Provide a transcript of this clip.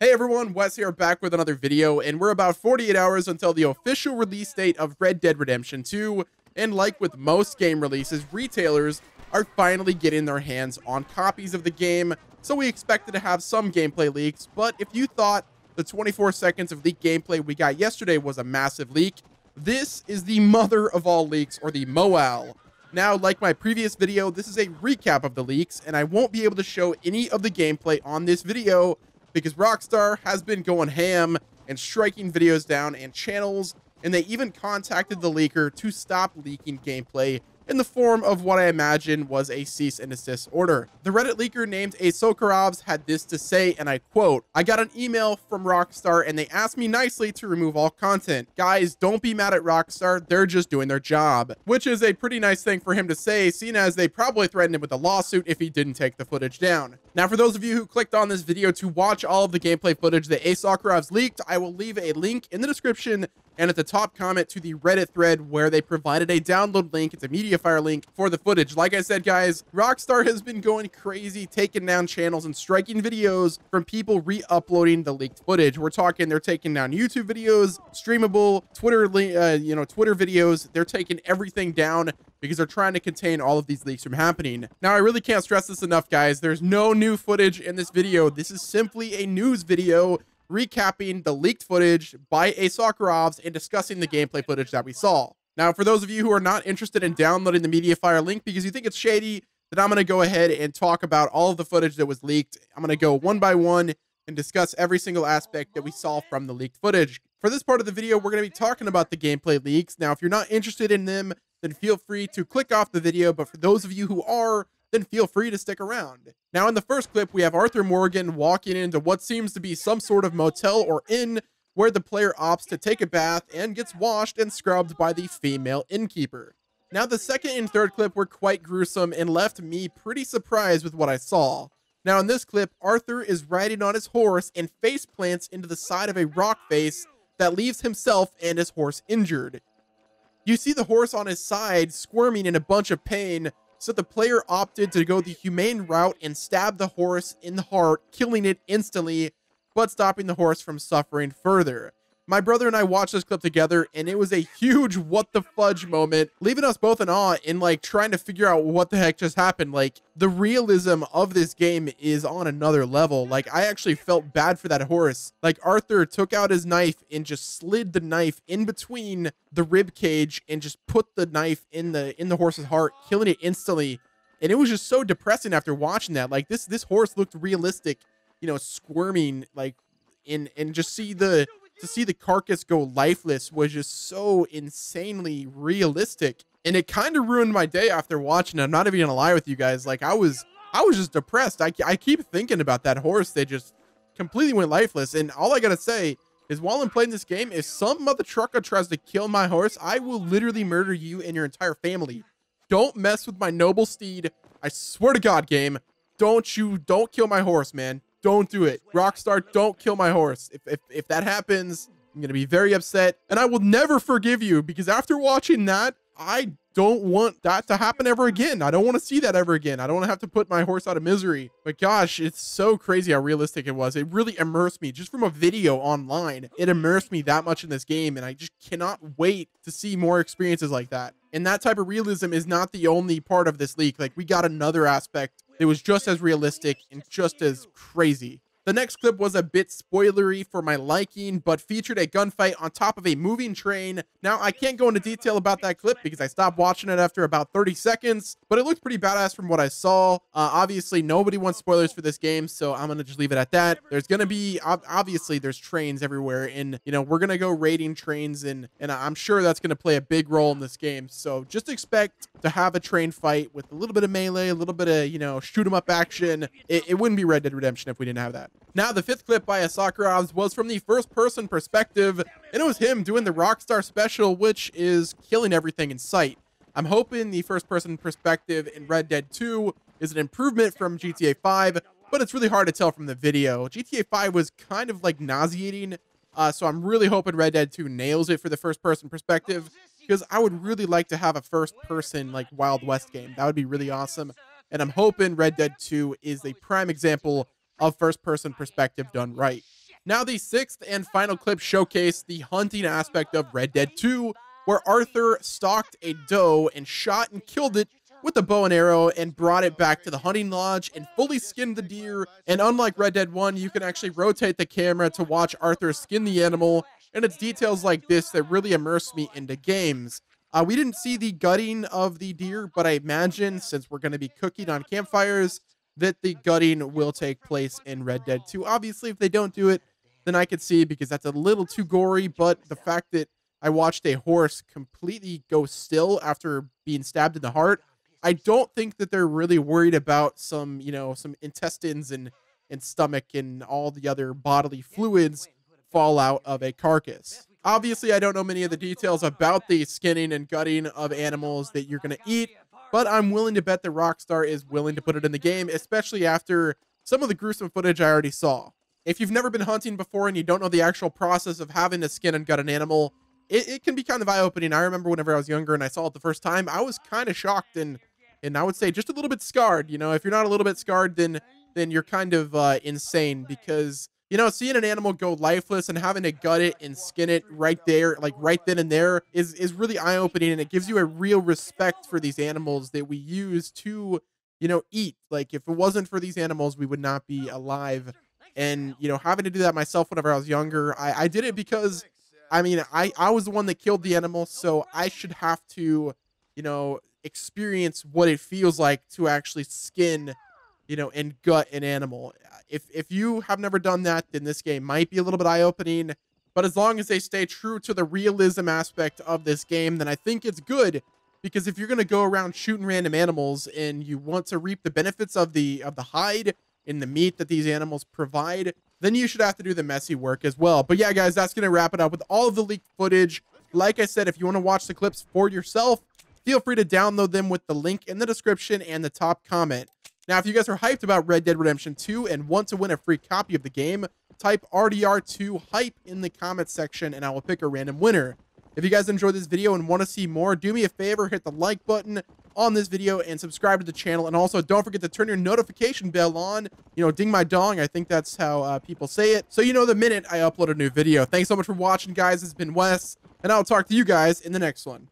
Hey everyone, Wes here, back with another video, and we're about 48 hours until the official release date of Red Dead Redemption 2, and like with most game releases, retailers are finally getting their hands on copies of the game, so we expected to have some gameplay leaks. But if you thought the 24 seconds of leaked gameplay we got yesterday was a massive leak, this is the mother of all leaks, or the MOAL. Now, like my previous video, this is a recap of the leaks, and I won't be able to show any of the gameplay on this video, because Rockstar has been going ham and striking videos down and channels, and they even contacted the leaker to stop leaking gameplay in the form of what I imagine was a cease and desist order. The Reddit leaker named A Sokarovs had this to say, and I quote, "I got an email from Rockstar and they asked me nicely to remove all content. Guys, don't be mad at Rockstar, they're just doing their job." Which is a pretty nice thing for him to say, seeing as they probably threatened him with a lawsuit if he didn't take the footage down. Now, for those of you who clicked on this video to watch all of the gameplay footage that A Sokarovs leaked, I will leave a link in the description and at the top comment to the Reddit thread where they provided a download link. It's a Mediafire link for the footage. Like I said, guys, Rockstar has been going crazy, taking down channels and striking videos from people re-uploading the leaked footage. We're talking they're taking down YouTube videos, streamable, Twitter videos. They're taking everything down because they're trying to contain all of these leaks from happening. Now, I really can't stress this enough, guys. There's no new footage in this video. This is simply a news video recapping the leaked footage by A Sokarovs and discussing the gameplay footage that we saw. Now, for those of you who are not interested in downloading the Mediafire link because you think it's shady, then I'm going to go ahead and talk about all of the footage that was leaked. I'm going to go one by one and discuss every single aspect that we saw from the leaked footage. For this part of the video, we're going to be talking about the gameplay leaks. Now, if you're not interested in them, then feel free to click off the video. But for those of you who are, then feel free to stick around. Now, in the first clip, we have Arthur Morgan walking into what seems to be some sort of motel or inn where the player opts to take a bath and gets washed and scrubbed by the female innkeeper. Now, the second and third clip were quite gruesome and left me pretty surprised with what I saw. Now, in this clip, Arthur is riding on his horse and face plants into the side of a rock face that leaves himself and his horse injured. You see the horse on his side squirming in a bunch of pain, so the player opted to go the humane route and stab the horse in the heart, killing it instantly, but stopping the horse from suffering further. My brother and I watched this clip together, and it was a huge what the fudge moment, leaving us both in awe and like trying to figure out what the heck just happened. Like, the realism of this game is on another level. Like, I actually felt bad for that horse. Like, Arthur took out his knife and just slid the knife in between the rib cage and just put the knife in the horse's heart, killing it instantly. And it was just so depressing after watching that. Like, this horse looked realistic, you know, squirming, like, and just to see the carcass go lifeless was just so insanely realistic. And it kind of ruined my day after watching it. I'm not even gonna lie with you guys. Like, I was just depressed. I keep thinking about that horse that just completely went lifeless. And all I gotta say is, while I'm playing this game, if some mother trucker tries to kill my horse, I will literally murder you and your entire family. Don't mess with my noble steed. I swear to God, game. Don't kill my horse, man. Don't do it. Rockstar, don't kill my horse. If that happens, I'm going to be very upset, and I will never forgive you, because after watching that, I don't want that to happen ever again. I don't want to see that ever again. I don't want to have to put my horse out of misery. But gosh, it's so crazy how realistic it was. It really immersed me just from a video online. It immersed me that much in this game, and I just cannot wait to see more experiences like that. And that type of realism is not the only part of this leak. Like, we got another aspect that was just as realistic and just as crazy. The next clip was a bit spoilery for my liking, but featured a gunfight on top of a moving train. Now, I can't go into detail about that clip because I stopped watching it after about 30 seconds, but it looked pretty badass from what I saw. Obviously, nobody wants spoilers for this game, so I'm going to just leave it at that. There's going to be, obviously, there's trains everywhere, and, you know, we're going to go raiding trains, and I'm sure that's going to play a big role in this game. So just expect to have a train fight with a little bit of melee, a little bit of, you know, shoot 'em up action. It wouldn't be Red Dead Redemption if we didn't have that. Now, the fifth clip by A Sokarovs was from the first-person perspective, and it was him doing the Rockstar special, which is killing everything in sight. I'm hoping the first-person perspective in Red Dead 2 is an improvement from GTA 5, but it's really hard to tell from the video. GTA 5 was kind of like nauseating, so I'm really hoping Red Dead 2 nails it for the first-person perspective, because I would really like to have a first-person, like, Wild West game. That would be really awesome, and I'm hoping Red Dead 2 is a prime example of first-person perspective done right. Now, the sixth and final clip showcased the hunting aspect of Red Dead 2, where Arthur stalked a doe and shot and killed it with a bow and arrow and brought it back to the hunting lodge and fully skinned the deer. And unlike Red Dead 1, you can actually rotate the camera to watch Arthur skin the animal, and it's details like this that really immerse me into games. We didn't see the gutting of the deer, but I imagine since we're going to be cooking on campfires, that the gutting will take place in Red Dead 2. Obviously, if they don't do it, then I could see, because that's a little too gory, but the fact that I watched a horse completely go still after being stabbed in the heart, I don't think that they're really worried about some, some intestines and stomach and all the other bodily fluids fall out of a carcass. Obviously, I don't know many of the details about the skinning and gutting of animals that you're going to eat, but I'm willing to bet that Rockstar is willing to put it in the game, especially after some of the gruesome footage I already saw. If you've never been hunting before and you don't know the actual process of having to skin and gut an animal, it can be kind of eye-opening. I remember whenever I was younger and I saw it the first time, I was kind of shocked and I would say just a little bit scarred. If you're not a little bit scarred, then you're kind of insane, because seeing an animal go lifeless and having to gut it and skin it right there, like right then and there, is really eye-opening, and it gives you a real respect for these animals that we use to eat. Like, if it wasn't for these animals, we would not be alive. And having to do that myself whenever I was younger, I did it because I was the one that killed the animal, so I should have to experience what it feels like to actually skin and gut an animal. If you have never done that, then this game might be a little bit eye-opening, but as long as they stay true to the realism aspect of this game, then I think it's good. Because if you're going to go around shooting random animals and you want to reap the benefits of the hide and the meat that these animals provide, then you should have to do the messy work as well. But yeah, guys, that's going to wrap it up with all of the leaked footage. Like I said, if you want to watch the clips for yourself, feel free to download them with the link in the description and the top comment. Now, if you guys are hyped about Red Dead Redemption 2 and want to win a free copy of the game, type RDR2 hype in the comments section and I will pick a random winner. If you guys enjoyed this video and want to see more, do me a favor, hit the like button on this video and subscribe to the channel. And also, don't forget to turn your notification bell on. Ding my dong. I think that's how people say it. So the minute I upload a new video. Thanks so much for watching, guys. It's been Wes, and I'll talk to you guys in the next one.